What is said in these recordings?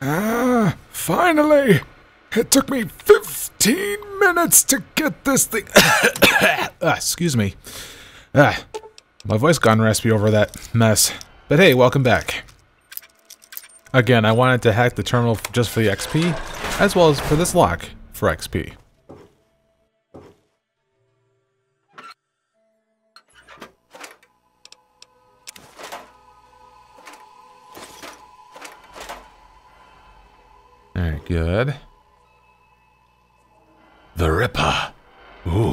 Ah, finally! It took me 15 minutes to get this thing. Excuse me. My voice gone raspy over that mess. But hey, welcome back. Again, I wanted to hack the terminal just for the XP, as well as for this lock for XP. Alright, good. The Ripper. Ooh.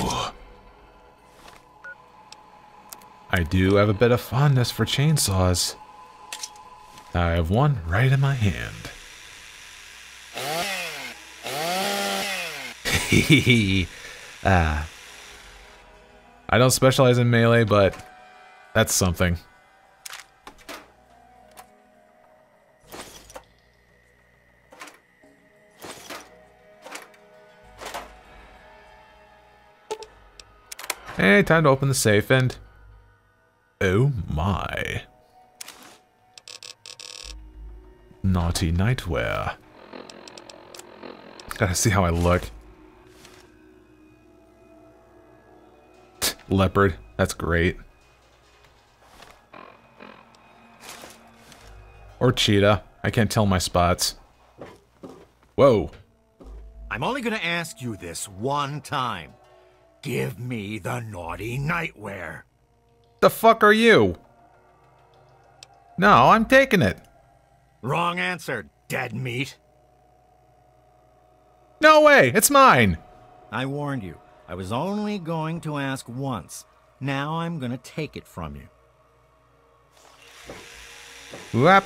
I do have a bit of fondness for chainsaws. I have one right in my hand. I don't specialize in melee, but that's something. Hey, time to open the safe and... oh my. Naughty nightwear. Gotta see how I look. Leopard, that's great. Or cheetah, I can't tell my spots. Whoa. I'm only gonna ask you this one time. Give me the naughty nightwear. The fuck are you? No, I'm taking it. Wrong answer, dead meat. No way, it's mine. I warned you. I was only going to ask once. Now I'm gonna take it from you. Whoop.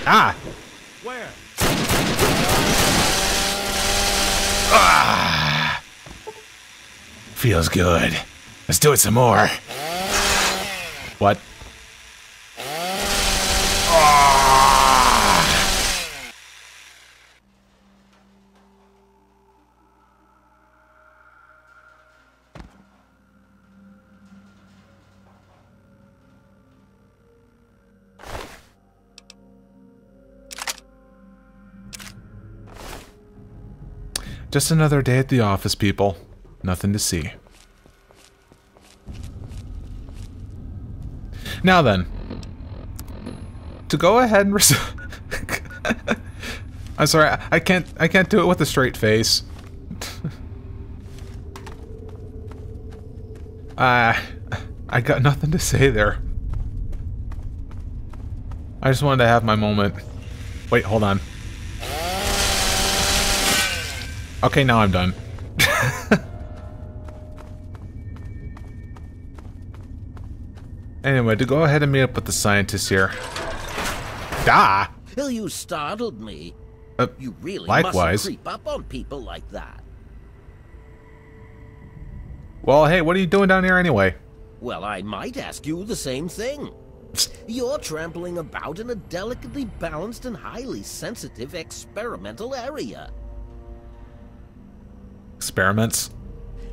Ah! Where? Ah! Feels good. Let's do it some more. What? Ah! Just another day at the office, people. Nothing to see. Now then, to go ahead and I'm sorry, I can't do it with a straight face. I got nothing to say there. I just wanted to have my moment. Wait, hold on. Okay, now I'm done. Anyway, to go ahead and meet up with the scientists here. Ah! Well, you startled me. You really likewise. mustn't creep up on people like that. Well, hey, what are you doing down here anyway? Well, I might ask you the same thing. You're trampling about in a delicately balanced and highly sensitive experimental area. Experiments?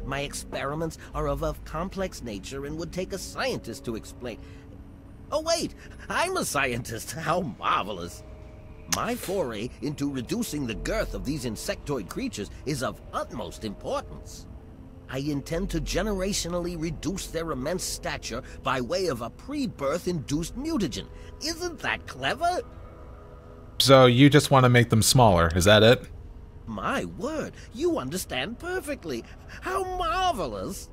My experiments are of a complex nature and would take a scientist to explain. Oh wait, I'm a scientist. How marvelous. My foray into reducing the girth of these insectoid creatures is of utmost importance. I intend to generationally reduce their immense stature by way of a pre-birth induced mutagen. Isn't that clever? So you just want to make them smaller, is that it? My word, you understand perfectly. How marvelous.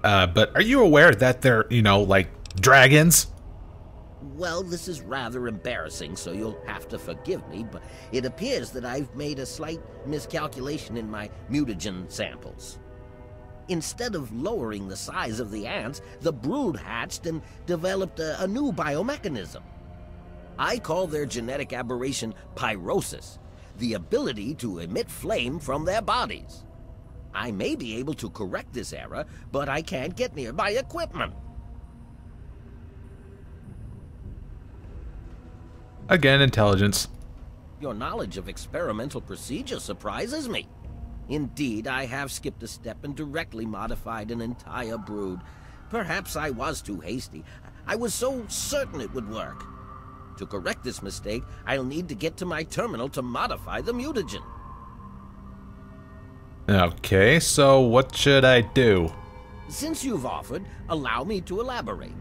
But are you aware that they're, you know, like dragons? Well, this is rather embarrassing, so you'll have to forgive me, but it appears that I've made a slight miscalculation in my mutagen samples. Instead of lowering the size of the ants, the brood hatched and developed a new biomechanism. I call their genetic aberration pyrosis, the ability to emit flame from their bodies. I may be able to correct this error, but I can't get near my equipment. Again, intelligence. Your knowledge of experimental procedure surprises me. Indeed, I have skipped a step and directly modified an entire brood. Perhaps I was too hasty. I was so certain it would work. To correct this mistake, I'll need to get to my terminal to modify the mutagen. Okay, so what should I do? Since you've offered, allow me to elaborate.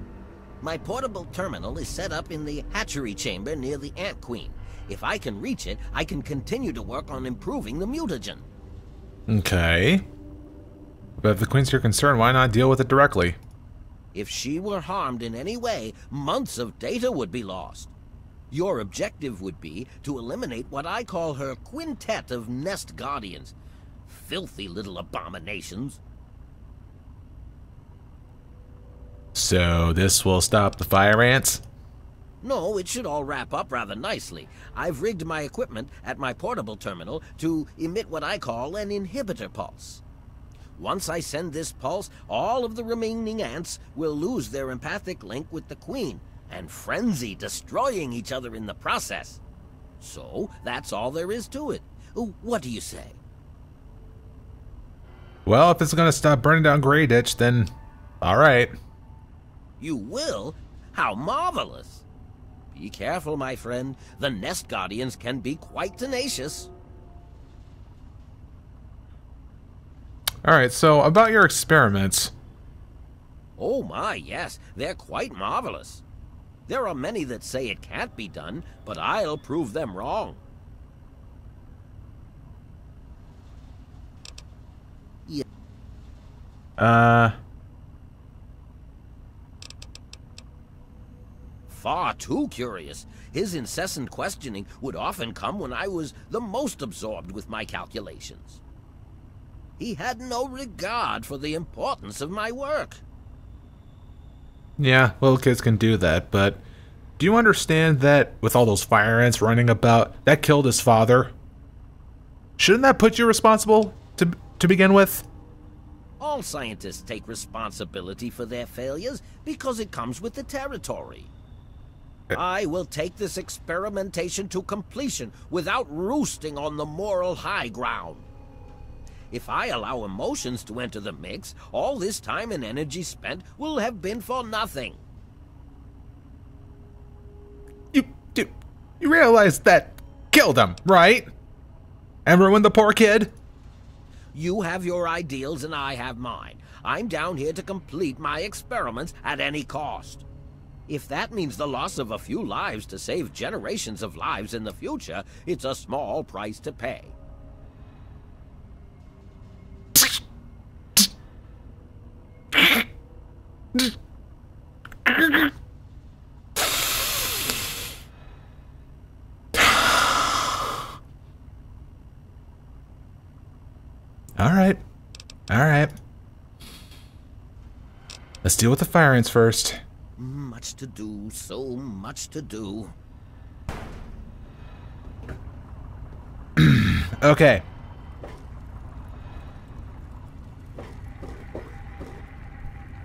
My portable terminal is set up in the hatchery chamber near the Ant Queen. If I can reach it, I can continue to work on improving the mutagen. Okay. But if the Queen's your concern, why not deal with it directly? If she were harmed in any way, months of data would be lost. Your objective would be to eliminate what I call her quintet of nest guardians. Filthy little abominations. So this will stop the fire ants? No, it should all wrap up rather nicely. I've rigged my equipment at my portable terminal to emit what I call an inhibitor pulse. Once I send this pulse, all of the remaining ants will lose their empathic link with the Queen and frenzy, destroying each other in the process. So, that's all there is to it. What do you say? Well, if it's gonna stop burning down Grey Ditch, then alright. You will? How marvelous! Be careful, my friend. The nest guardians can be quite tenacious. Alright, so about your experiments. Oh my, yes, they're quite marvelous. There are many that say it can't be done, but I'll prove them wrong. Yeah. Far too curious. His incessant questioning would often come when I was the most absorbed with my calculations. He had no regard for the importance of my work. Yeah, little kids can do that, but do you understand that with all those fire ants running about, that killed his father? Shouldn't that put you responsible to begin with? All scientists take responsibility for their failures because it comes with the territory. I will take this experimentation to completion without roosting on the moral high ground. If I allow emotions to enter the mix, all this time and energy spent will have been for nothing. You realize that killed him, right? And ruined the poor kid? You have your ideals and I have mine. I'm down here to complete my experiments at any cost. If that means the loss of a few lives to save generations of lives in the future, it's a small price to pay. All right. Let's deal with the fire ants first. Much to do, so much to do. Okay.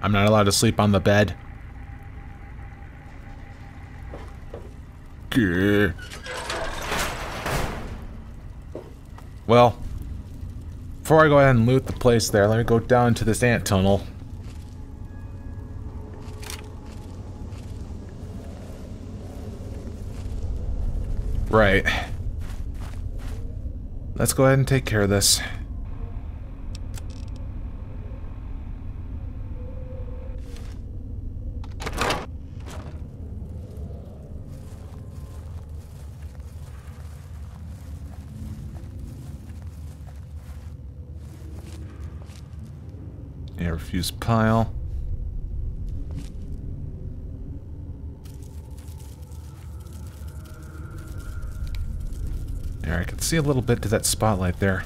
I'm not allowed to sleep on the bed. Grr. Well, before I go ahead and loot the place there, let me go down to this ant tunnel. Right. Let's go ahead and take care of this. Yeah, refuse pile. There, I can see a little bit to that spotlight there.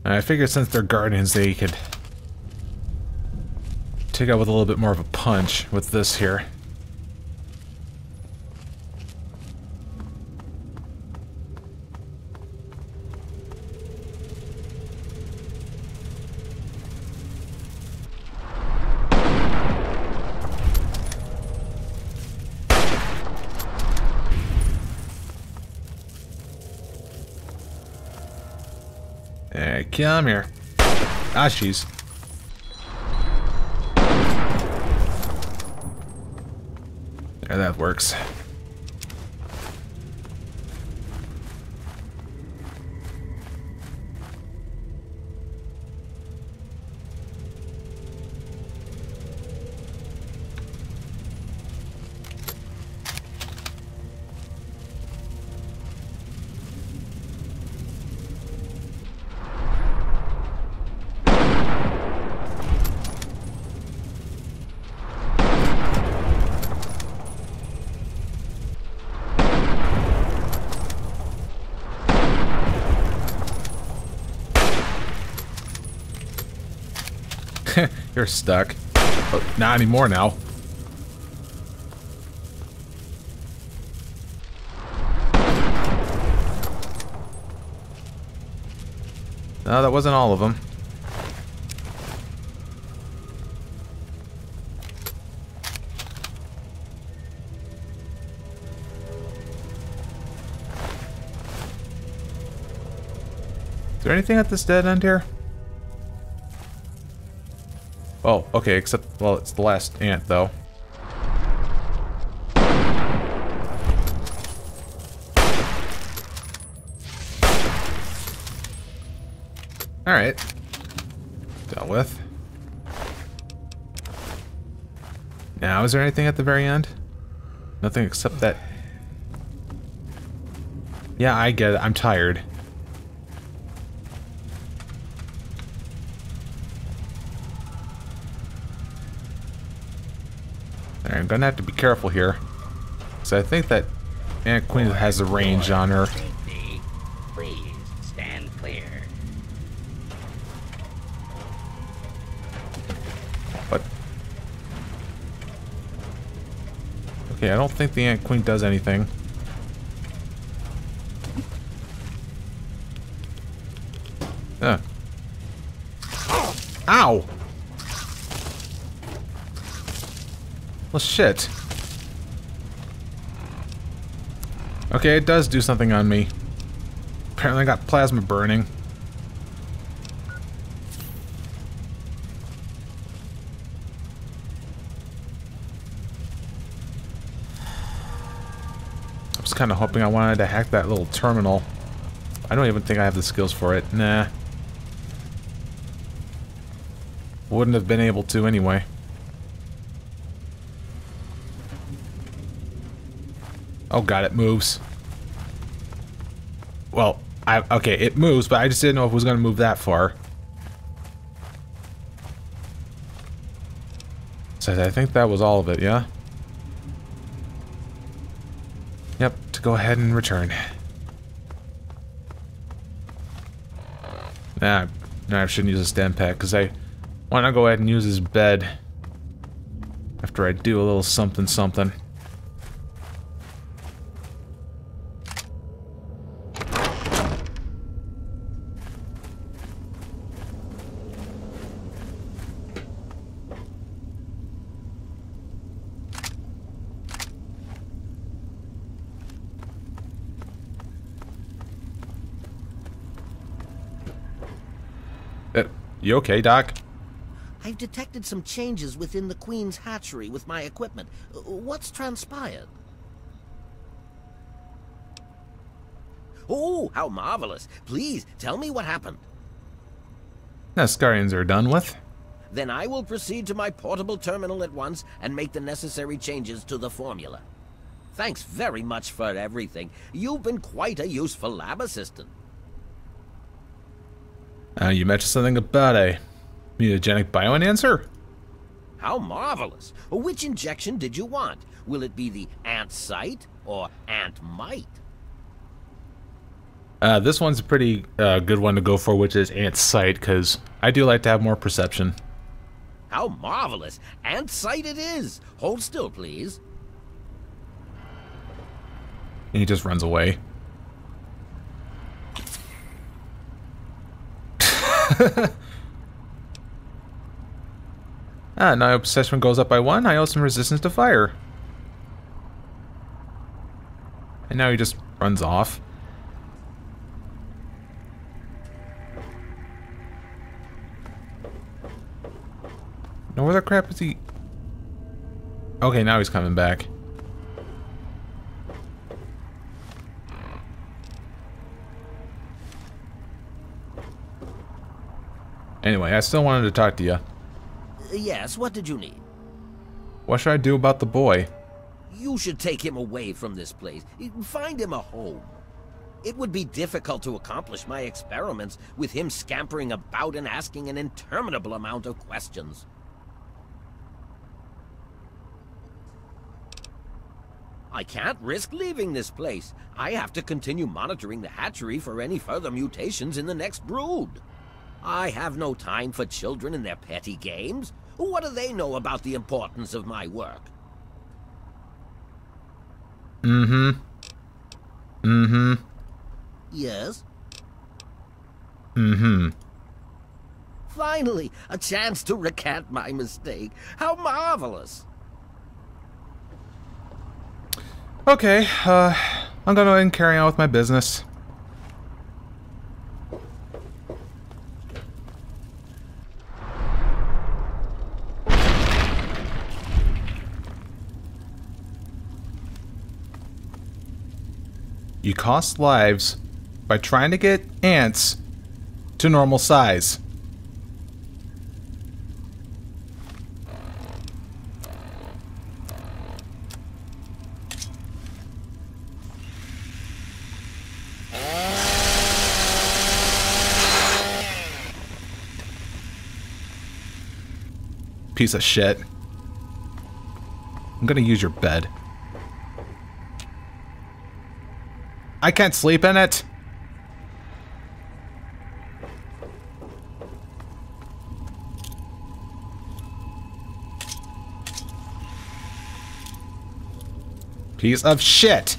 I figured since they're guardians, they could take out with a little bit more of a punch with this here. Hey, come here. Ah, jeez. There, that works. You're stuck. Oh, not anymore now. No, that wasn't all of them. Is there anything at this dead end here? Oh, okay, except, well, it's the last ant, though. Alright. Dealt with. Now, is there anything at the very end? Nothing except that... Yeah, I get it. I'm tired. I'm gonna have to be careful here. So I think that Ant Queen has a range on her. Please stand clear. But okay, I don't think the Ant Queen does anything. Ow! Well, shit. Okay, it does do something on me. Apparently I got plasma burning. I was kind of hoping I wanted to hack that little terminal. I don't even think I have the skills for it. Nah. Wouldn't have been able to anyway. Oh god, it moves. Well, okay, it moves, but I just didn't know if it was going to move that far. So I think that was all of it, yeah? Yep, to go ahead and return. Nah, I shouldn't use a stem pack, because I want to go ahead and use his bed after I do a little something something. You okay, Doc? I've detected some changes within the Queen's hatchery with my equipment. What's transpired? Oh, how marvelous. Please, tell me what happened. Nascarians are done with. Then I will proceed to my portable terminal at once and make the necessary changes to the formula. Thanks very much for everything. You've been quite a useful lab assistant. You mentioned something about a mutagenic bioenhancer? How marvelous. Which injection did you want? Will it be the ant sight or ant might? This one's a pretty good one to go for, which is ant sight, because I do like to have more perception. How marvelous. Ant sight it is. Hold still, please. And he just runs away. Now obsession goes up by 1. I owe some resistance to fire. And now he just runs off. And where the crap is he? Okay, now he's coming back. Anyway, I still wanted to talk to you. Yes, what did you need? What should I do about the boy? You should take him away from this place. Find him a home. It would be difficult to accomplish my experiments with him scampering about and asking an interminable amount of questions. I can't risk leaving this place. I have to continue monitoring the hatchery for any further mutations in the next brood. I have no time for children and their petty games. What do they know about the importance of my work? Mm-hmm. Mm-hmm. Yes? Mm-hmm. Finally, a chance to recant my mistake. How marvelous! Okay, I'm gonna go ahead and carry on with my business. You cost lives by trying to get ants to normal size. Piece of shit. I'm gonna use your bed. I can't sleep in it. Piece of shit.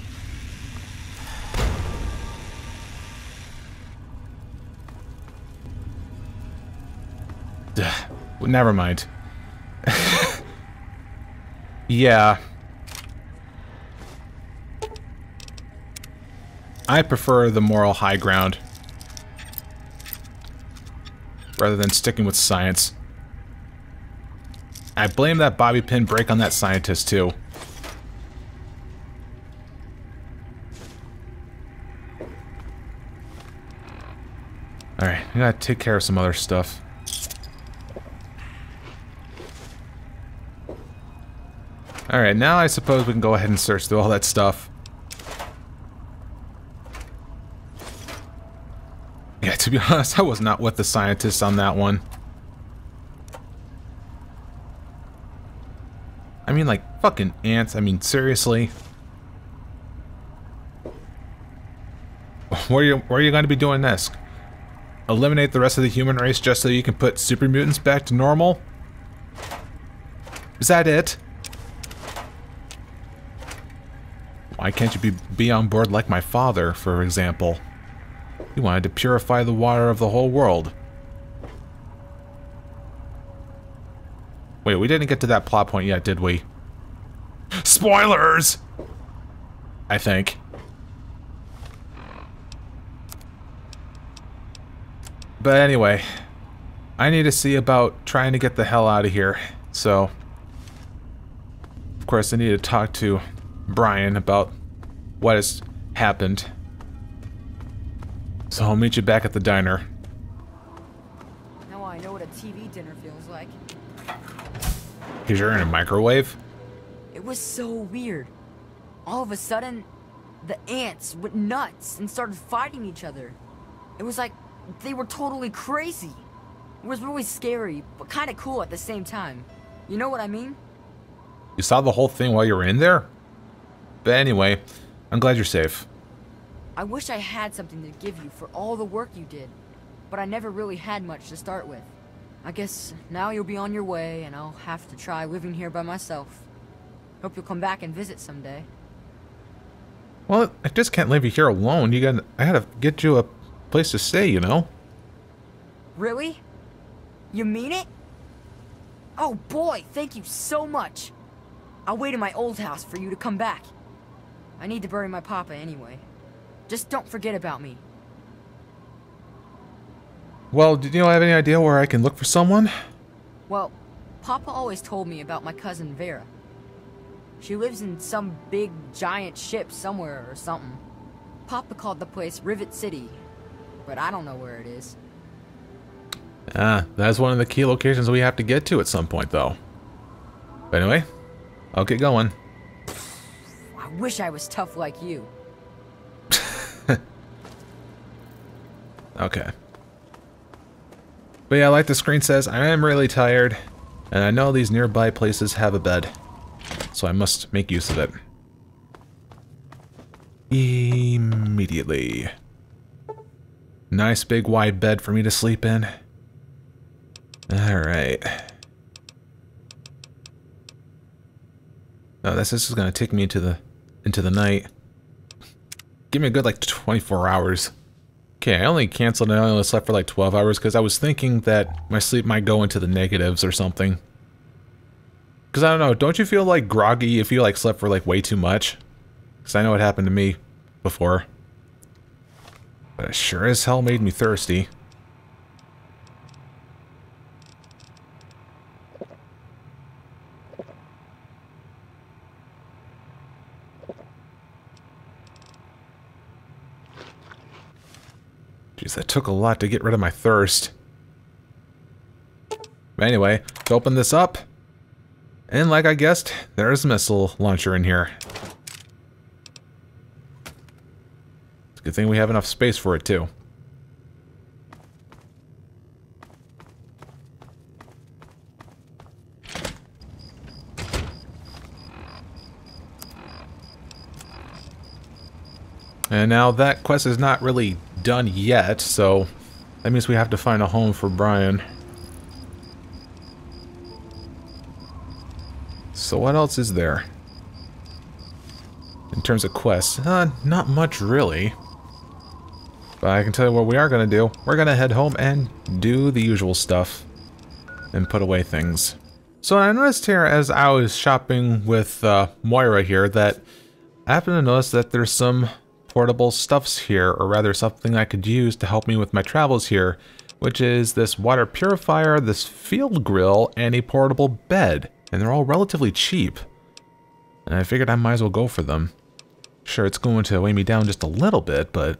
Never mind. Yeah. I prefer the moral high ground rather than sticking with science. I blame that bobby pin break on that scientist too. Alright, I gotta take care of some other stuff. Alright, now I suppose we can go ahead and search through all that stuff. Yeah, to be honest, I was not with the scientists on that one. I mean, like, fucking ants. I mean, seriously. Where are you going to be doing this? Eliminate the rest of the human race just so you can put super mutants back to normal? Is that it? Why can't you be on board like my father, for example? He wanted to purify the water of the whole world. Wait, we didn't get to that plot point yet, did we? Spoilers! I think. But anyway, I need to see about trying to get the hell out of here. So, of course, I need to talk to Brian about what has happened. So I'll meet you back at the diner. Now I know what a TV dinner feels like. Because you're in a microwave? It was so weird. All of a sudden, the ants went nuts and started fighting each other. It was like they were totally crazy. It was really scary, but kind of cool at the same time. You know what I mean? You saw the whole thing while you were in there? But anyway, I'm glad you're safe. I wish I had something to give you for all the work you did, but I never really had much to start with. I guess now you'll be on your way, and I'll have to try living here by myself. Hope you'll come back and visit someday. Well, I just can't leave you here alone. I gotta get you a place to stay, you know? Really? You mean it? Oh boy, thank you so much. I'll wait in my old house for you to come back. I need to bury my papa anyway. Just don't forget about me. Well, do you have any idea where I can look for someone? Well, Papa always told me about my cousin Vera. She lives in some big, giant ship somewhere or something. Papa called the place Rivet City, but I don't know where it is. Ah, that's one of the key locations we have to get to at some point, though. But anyway, I'll get going. I wish I was tough like you. Okay. But yeah, like the screen says, I am really tired, and I know these nearby places have a bed, so I must make use of it. Immediately. Nice big wide bed for me to sleep in. Alright. No, this is gonna take me into the night. Give me a good like 24 hours. Okay, I only canceled and I only slept for like 12 hours because I was thinking that my sleep might go into the negatives or something. Because I don't know, don't you feel like groggy if you like slept for like way too much? Because I know it happened to me before. But it sure as hell made me thirsty. Jeez, that took a lot to get rid of my thirst. But anyway, let's open this up. And like I guessed, there's a missile launcher in here. It's a good thing we have enough space for it, too. And now that quest is not really done yet, so that means we have to find a home for Brian. So what else is there? In terms of quests, not much really. But I can tell you what we are going to do. We're going to head home and do the usual stuff. And put away things. So I noticed here as I was shopping with Moira here that I happened to notice that there's some portable stuffs here, or rather something I could use to help me with my travels here, which is this water purifier, this field grill, and a portable bed. And they're all relatively cheap. And I figured I might as well go for them. Sure, it's going to weigh me down just a little bit, but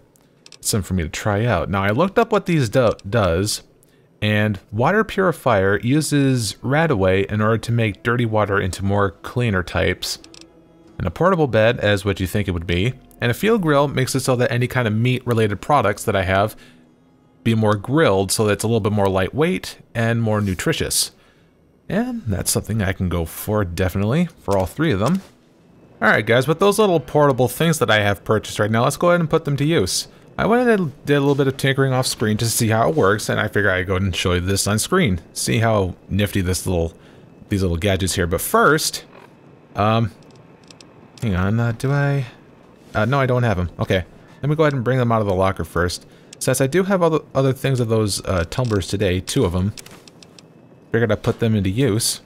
it's something for me to try out. Now, I looked up what these does, and water purifier uses Radaway in order to make dirty water into more cleaner types. And a portable bed, as what you think it would be, and a field grill makes it so that any kind of meat-related products that I have be more grilled so that it's a little bit more lightweight and more nutritious. And that's something I can go for, definitely, for all three of them. Alright guys, with those little portable things that I have purchased right now, let's go ahead and put them to use. I went and did a little bit of tinkering off screen to see how it works, and I figured I'd go ahead and show you this on screen. See how nifty these little gadgets here. But first, hang on, do I... no, I don't have them. Okay, let me go ahead and bring them out of the locker first. Since I do have other things of those tumblers today, 2 of them, figured I'd put them into use.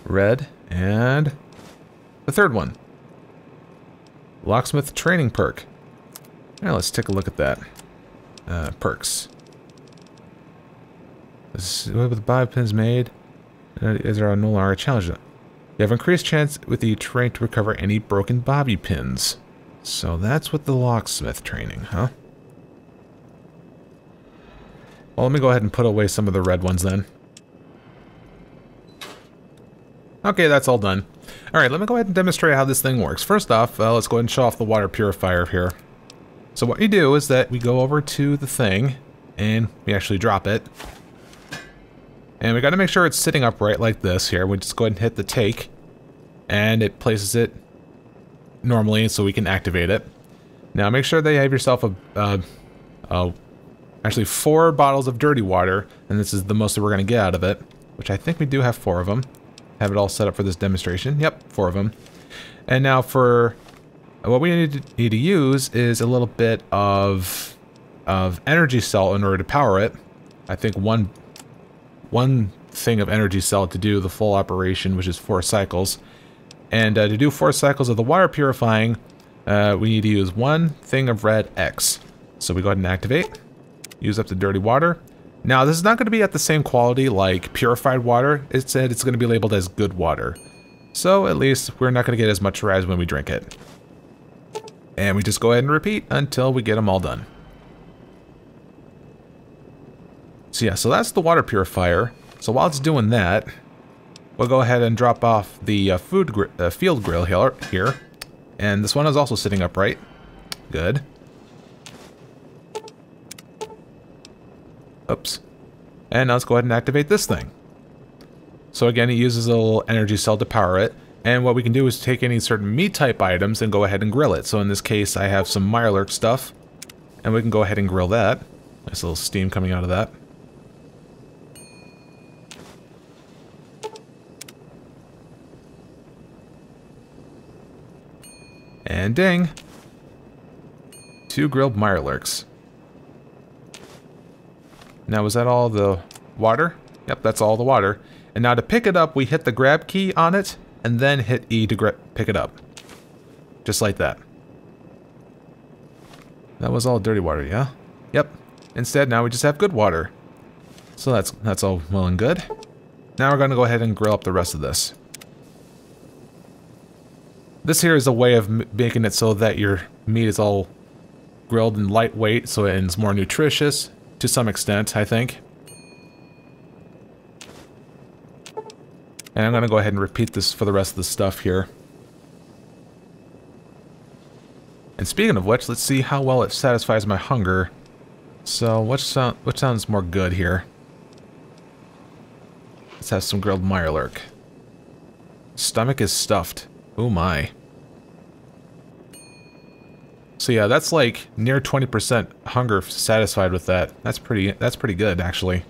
Red, and the third one. Locksmith training perk. Now let's take a look at that. Perks. This is what the bobby pins made. Is there no longer a challenge? You have increased chance with the terrain to recover any broken bobby pins. So that's what the locksmith training, huh? Well, let me go ahead and put away some of the red ones then. Okay, that's all done. Alright, let me go ahead and demonstrate how this thing works. First off, let's go ahead and show off the water purifier here. So what you do is that we go over to the thing, and we actually drop it. And we got to make sure it's sitting upright like this here. We just go ahead and hit the take, and it places it normally so we can activate it. Now make sure that you have yourself actually 4 bottles of dirty water, and this is the most that we're going to get out of it, which I think we do have 4 of them. Have it all set up for this demonstration. Yep, 4 of them. And now for what we need to use is a little bit of energy cell in order to power it. I think one thing of energy cell to do the full operation, which is 4 cycles. And to do 4 cycles of the water purifying, we need to use 1 thing of red X. So we go ahead and activate. Use up the dirty water. Now, this is not going to be at the same quality like purified water. It said it's going to be labeled as good water. So at least we're not going to get as much rise when we drink it. And we just go ahead and repeat until we get them all done. So yeah, so that's the water purifier. So while it's doing that, we'll go ahead and drop off the field grill here. And this one is also sitting upright. Good. Oops. And now let's go ahead and activate this thing. So again, it uses a little energy cell to power it. And what we can do is take any certain meat type items and go ahead and grill it. So in this case, I have some Mirelurk stuff. And we can go ahead and grill that. Nice little steam coming out of that. And ding. 2 grilled Mirelurks. Now, was that all the water? Yep, that's all the water. And now to pick it up, we hit the grab key on it, and then hit E to pick it up. Just like that. That was all dirty water, yeah? Yep. Instead, now we just have good water. So that's all well and good. Now we're going to go ahead and grill up the rest of this. This here is a way of making it so that your meat is all grilled and lightweight, so it's more nutritious. To some extent, I think. And I'm going to go ahead and repeat this for the rest of the stuff here. And speaking of which, let's see how well it satisfies my hunger. So, which sounds more good here? Let's have some grilled Mirelurk. Stomach is stuffed. Oh my. So yeah, that's like near 20% hunger satisfied with that. That's pretty good, actually.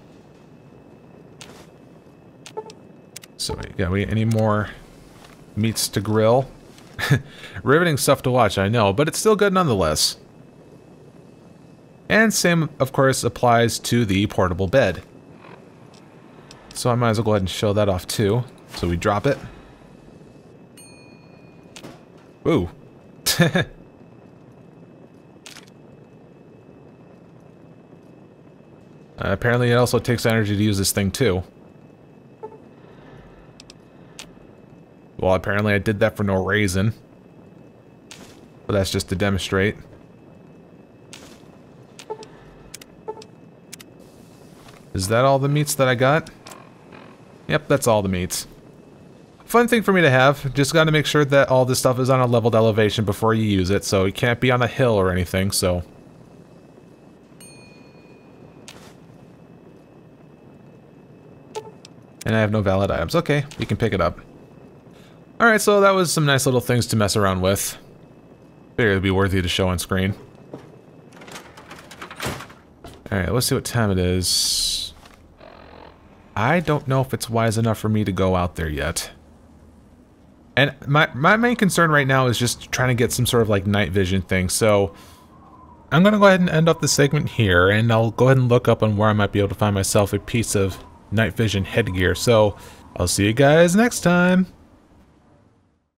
So yeah, any more meats to grill? Riveting stuff to watch, I know, but it's still good nonetheless. And same, of course, applies to the portable bed. So I might as well go ahead and show that off too. So we drop it. Ooh. Apparently it also takes energy to use this thing too. Well, apparently I did that for no reason. But that's just to demonstrate. Is that all the meats that I got? Yep, that's all the meats. Fun thing for me to have. Just got to make sure that all this stuff is on a leveled elevation before you use it. So it can't be on a hill or anything, so... And I have no valid items. Okay, we can pick it up. Alright, so that was some nice little things to mess around with. Figured it'd be worthy to show on screen. Alright, let's see what time it is. I don't know if it's wise enough for me to go out there yet. And my main concern right now is just trying to get some sort of like night vision thing, so... I'm gonna go ahead and end up the segment here, and I'll go ahead and look up on where I might be able to find myself a piece of night vision headgear, so I'll see you guys next time.